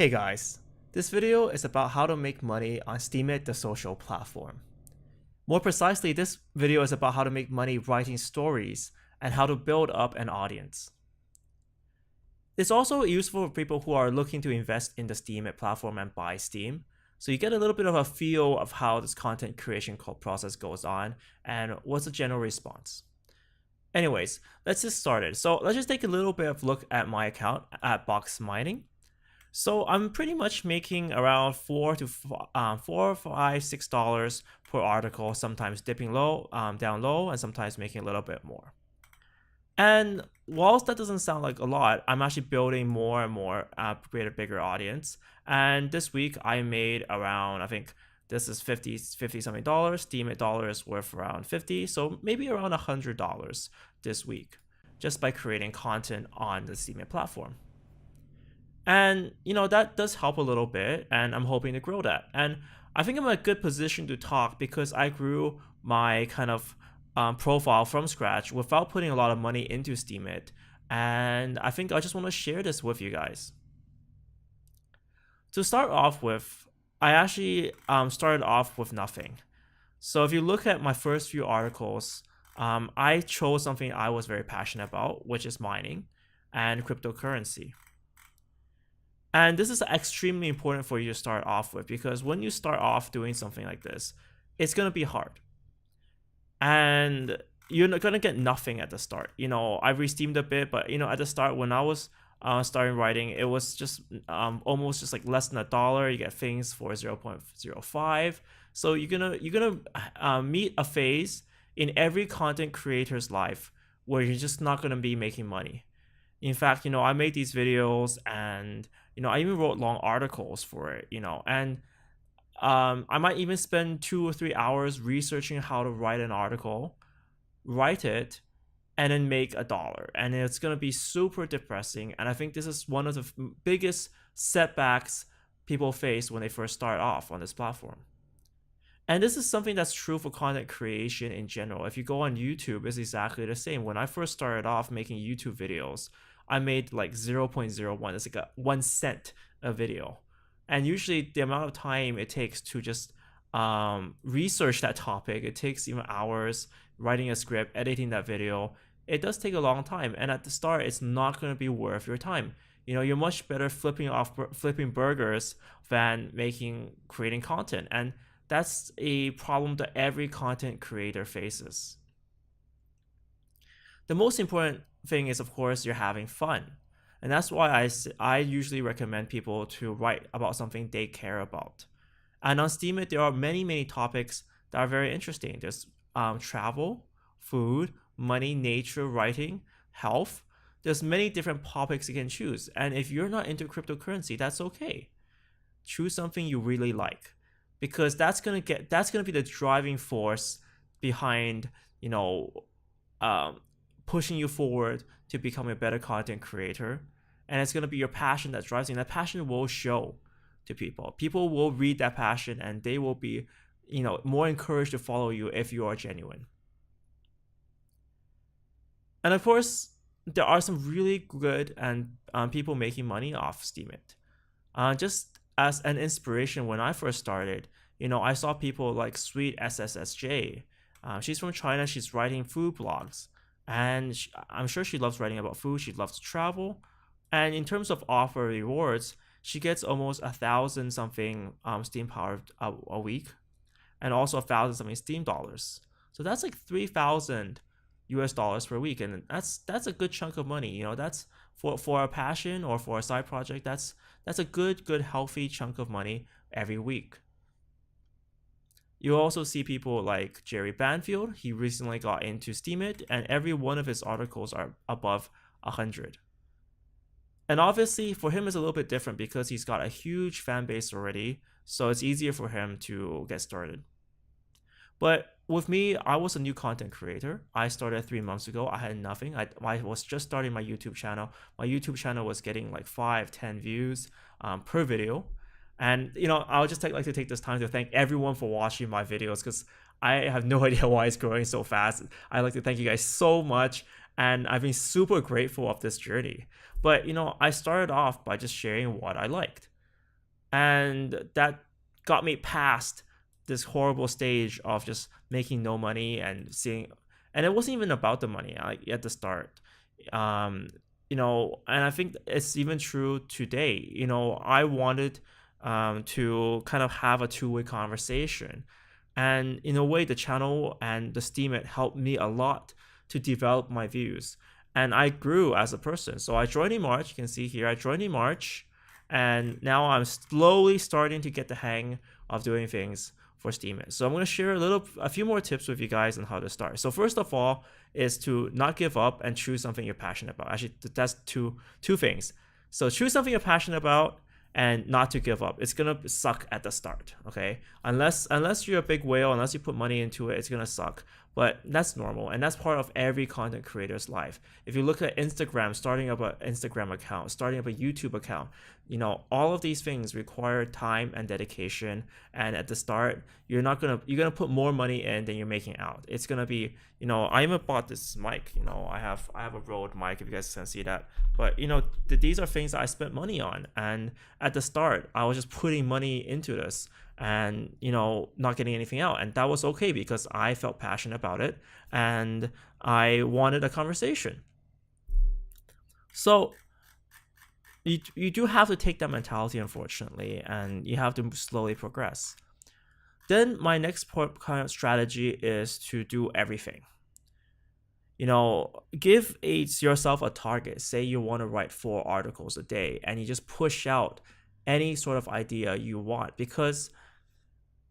Hey guys, this video is about how to make money on steemit, the social platform. More precisely, this video is about how to make money writing stories and how to build up an audience. It's also useful for people who are looking to invest in the steemit platform and buy Steam, so you get a little bit of a feel of how this content creation process goes on and what's the general response. Anyways, let's just start it. So let's just take a little bit of a look at my account at Box Mining. So I'm pretty much making around $4 to $6 per article, sometimes dipping low, down low, and sometimes making a little bit more. And whilst that doesn't sound like a lot, I'm actually building more and more to create a bigger audience. And this week I made around, I think this is 50 something dollars. Steemit dollars worth around 50, so maybe around $100 this week, just by creating content on the Steemit platform. And that does help a little bit, and I'm hoping to grow that. And I think I'm in a good position to talk because I grew my kind of profile from scratch without putting a lot of money into Steemit, and I think I just want to share this with you guys. To start off with, I actually started off with nothing. So if you look at my first few articles, I chose something I was very passionate about, which is mining and cryptocurrency. And this is extremely important for you to start off with, because when you start off doing something like this, it's going to be hard. And you're not going to get nothing at the start. I re-steamed a bit, but at the start when I was starting writing, it was just almost just like less than $1. You get things for 0.05. So you're gonna meet a phase in every content creator's life where you're just not going to be making money. In fact, I made these videos, and I even wrote long articles for it, and I might even spend 2 or 3 hours researching how to write an article, write it, and then make $1. And it's going to be super depressing. And I think this is one of the biggest setbacks people face when they first start off on this platform. And this is something that's true for content creation in general. If you go on YouTube, it's exactly the same. When I first started off making YouTube videos, I made like 0.01. It's like a 1 cent a video. And usually the amount of time it takes to just research that topic, it takes even hours writing a script, editing that video. It does take a long time. And at the start, it's not going to be worth your time. You're much better flipping burgers than creating content. And that's a problem that every content creator faces. The most important thing is, of course, you're having fun. And that's why I usually recommend people to write about something they care about. And on Steemit, there are many topics that are very interesting. There's travel, food, money, nature, writing, health. There's many different topics you can choose. And if you're not into cryptocurrency, that's okay. Choose something you really like, because that's gonna be the driving force behind pushing you forward to become a better content creator. And it's going to be your passion that drives you, and that passion will show to people. People will read that passion, and they will be more encouraged to follow you if you are genuine. And of course, there are some really good and people making money off Steemit. Just as an inspiration, when I first started, I saw people like Sweet SSSJ. She's from China. She's writing food blogs, and I'm sure she loves writing about food. She loves to travel. And in terms of offer rewards, she gets almost 1,000 something Steam power a week, and also 1,000 something Steam dollars. So that's like $3,000 US per week, and that's a good chunk of money. That's for a passion or for a side project. That's a good healthy chunk of money every week. You also see people like Jerry Banfield. He recently got into Steemit, and every one of his articles are above 100. And obviously for him it's a little bit different because he's got a huge fan base already, so it's easier for him to get started. But with me, I was a new content creator. I started 3 months ago. I had nothing. I was just starting my YouTube channel. My YouTube channel was getting like 5-10 views per video. And I would just like to take this time to thank everyone for watching my videos, because I have no idea why it's growing so fast. I'd like to thank you guys so much, and I've been super grateful of this journey. But I started off by just sharing what I liked. And that got me past this horrible stage of just making no money and seeing, and it wasn't even about the money like at the start. um and I think it's even true today. I wanted to kind of have a two-way conversation, and in a way the channel and the steemit helped me a lot to develop my views, and I grew as a person. So I joined in March. You can see here I joined in March, and now I'm slowly starting to get the hang of doing things for steemit. So I'm going to share a few more tips with you guys on how to start. So first of all is to not give up and choose something you're passionate about. Actually, that's two things. So choose something you're passionate about and not to give up. It's gonna suck at the start, okay? Unless you're a big whale, unless you put money into it, it's gonna suck. But that's normal, and that's part of every content creator's life. If you look at Instagram, starting up an Instagram account, starting up a YouTube account, all of these things require time and dedication. And at the start, you're gonna put more money in than you're making out. It's gonna be, I even bought this mic. I have a Rode mic, if you guys can see that. But these are things that I spent money on, and at the start, I was just putting money into this and not getting anything out, and that was okay because I felt passionate about it and I wanted a conversation. So you do have to take that mentality, unfortunately, and you have to slowly progress. Then my next kind of strategy is to do everything. Give yourself a target. Say you want to write 4 articles a day, and you just push out any sort of idea you want, because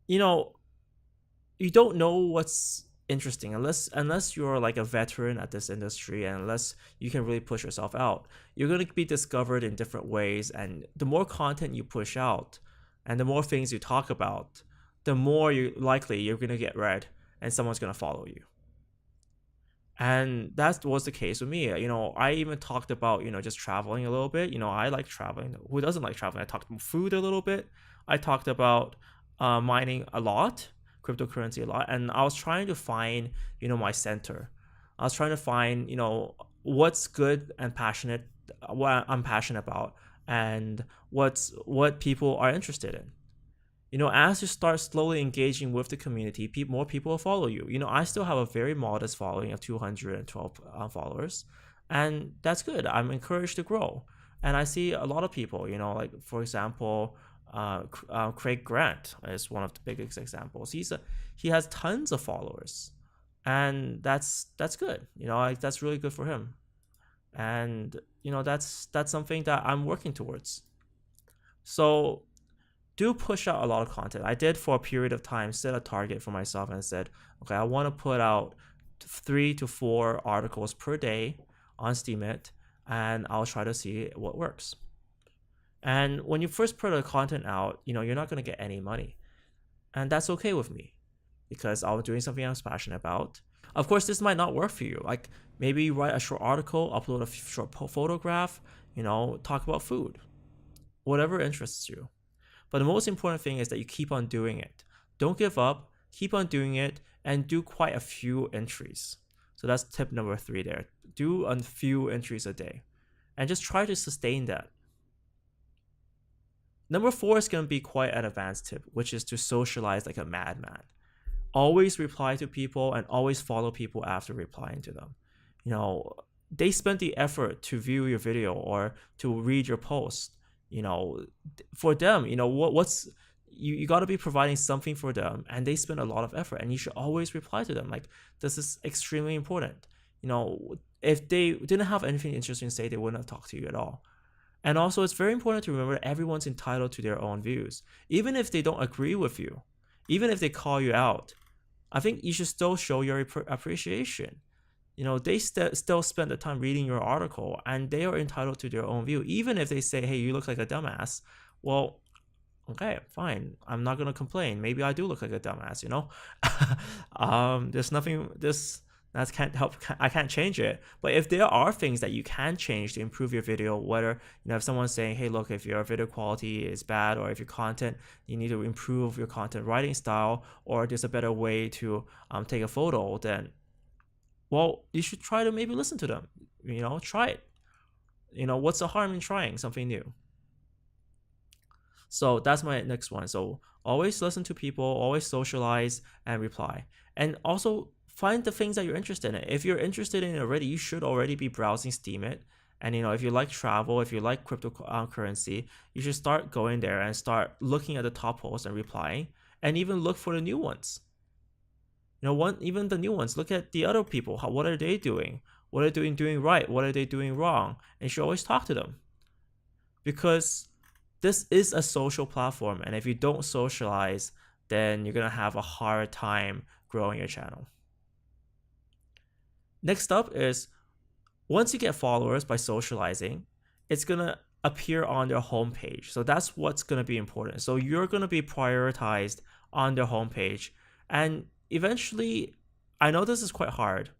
you don't know what's interesting unless you're like a veteran at this industry, and unless you can really push yourself out. You're going to be discovered in different ways, and the more content you push out and the more things you talk about, the more likely you're going to get read and someone's going to follow you. And that was the case with me. I even talked about, just traveling a little bit. I like traveling. Who doesn't like traveling? I talked about food a little bit. I talked about mining a lot, cryptocurrency a lot. And I was trying to find, my center. I was trying to find, what's good and passionate, what I'm passionate about, and what people are interested in. As you start slowly engaging with the community, more people will follow you. I still have a very modest following of 212 followers, and that's good. I'm encouraged to grow. And I see a lot of people, like, for example, Craig Grant is one of the biggest examples. He has tons of followers, and that's good. That's really good for him. And, that's something that I'm working towards. So do push out a lot of content. I did, for a period of time, set a target for myself and said, okay, I want to put out 3 to 4 articles per day on steemit, and I'll try to see what works. And when you first put a content out, you're not going to get any money, and that's okay with me, because I was doing something I was passionate about. Of course, this might not work for you. Like, maybe you write a short article, upload a short photograph, talk about food, whatever interests you. But the most important thing is that you keep on doing it. Don't give up, keep on doing it, and do quite a few entries. So that's tip number 3 there. Do a few entries a day, and just try to sustain that. Number 4 is going to be quite an advanced tip, which is to socialize like a madman. Always reply to people and always follow people after replying to them. They spent the effort to view your video or to read your post. For them, you got to be providing something for them, and they spend a lot of effort, and you should always reply to them. Like, this is extremely important. If they didn't have anything interesting to say, they wouldn't have talked to you at all. And also, it's very important to remember everyone's entitled to their own views. Even if they don't agree with you, even if they call you out, I think you should still show your appreciation. They still spend the time reading your article, and they are entitled to their own view. Even if they say, hey, you look like a dumbass, well, okay, fine. I'm not going to complain. Maybe I do look like a dumbass, There's nothing, that can't help. I can't change it. But if there are things that you can change to improve your video, whether, if someone's saying, hey, look, if your video quality is bad, or if your content, you need to improve your content writing style, or there's a better way to take a photo, then, well, you should try to maybe listen to them. Try it. What's the harm in trying something new? So that's my next one. So always listen to people, always socialize and reply. And also find the things that you're interested in. If you're interested in it already, you should already be browsing steemit. And if you like travel, if you like cryptocurrency, you should start going there and start looking at the top posts and replying, and even look for the new ones. Even the new ones. Look at the other people. What are they doing? What are they doing right? What are they doing wrong? And you should always talk to them, because this is a social platform, and if you don't socialize, then you're gonna have a hard time growing your channel. Next up is, once you get followers by socializing, it's gonna appear on their homepage. So that's what's gonna be important. So you're gonna be prioritized on their homepage, and eventually, I know this is quite hard,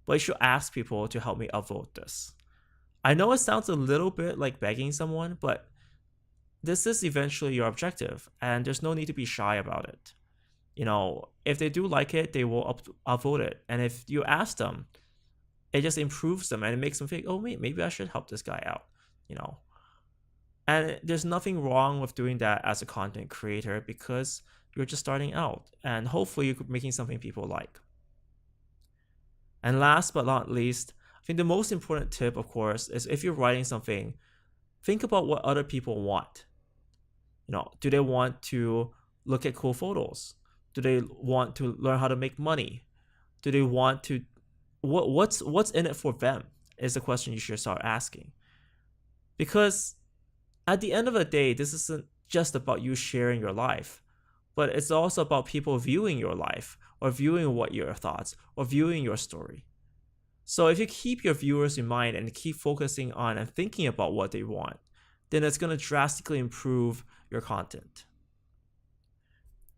but you should ask people to help me upvote this. I know it sounds a little bit like begging someone, but this is eventually your objective, and there's no need to be shy about it. If they do like it, they will upvote it. And if you ask them, it just improves them and it makes them think, oh, maybe I should help this guy out, And there's nothing wrong with doing that as a content creator, because you're just starting out, and hopefully you're making something people like. And last but not least, I think the most important tip, of course, is if you're writing something, think about what other people want. Do they want to look at cool photos? Do they want to learn how to make money? Do they want to, what's in it for them is the question you should start asking. Because at the end of the day, this isn't just about you sharing your life, but it's also about people viewing your life, or viewing what your thoughts, or viewing your story. So if you keep your viewers in mind and keep focusing on and thinking about what they want, then it's going to drastically improve your content.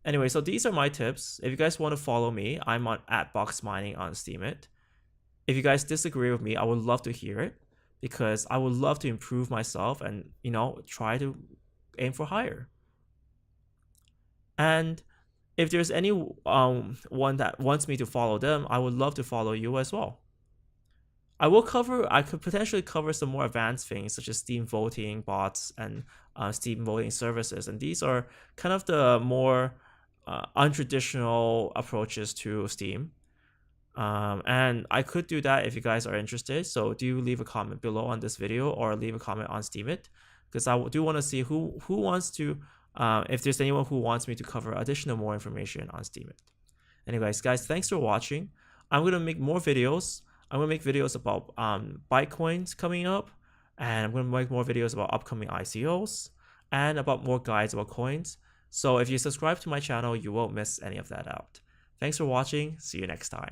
Anyway, so these are my tips. If you guys want to follow me, I'm on @boxmining on steemit. If you guys disagree with me, I would love to hear it, because I would love to improve myself and, try to aim for higher. And if there's any one that wants me to follow them, I would love to follow you as well. I could potentially cover some more advanced things, such as Steam voting bots and Steam voting services. And these are kind of the more untraditional approaches to Steam. And I could do that if you guys are interested. So do leave a comment below on this video, or leave a comment on steemit, because I do want to see who wants to, if there's anyone who wants me to cover additional more information on steemit. Anyways, guys, thanks for watching. I'm going to make more videos. I'm going to make videos about Bitcoins coming up, and I'm going to make more videos about upcoming ICOs, and about more guides about coins. So if you subscribe to my channel, you won't miss any of that out. Thanks for watching. See you next time.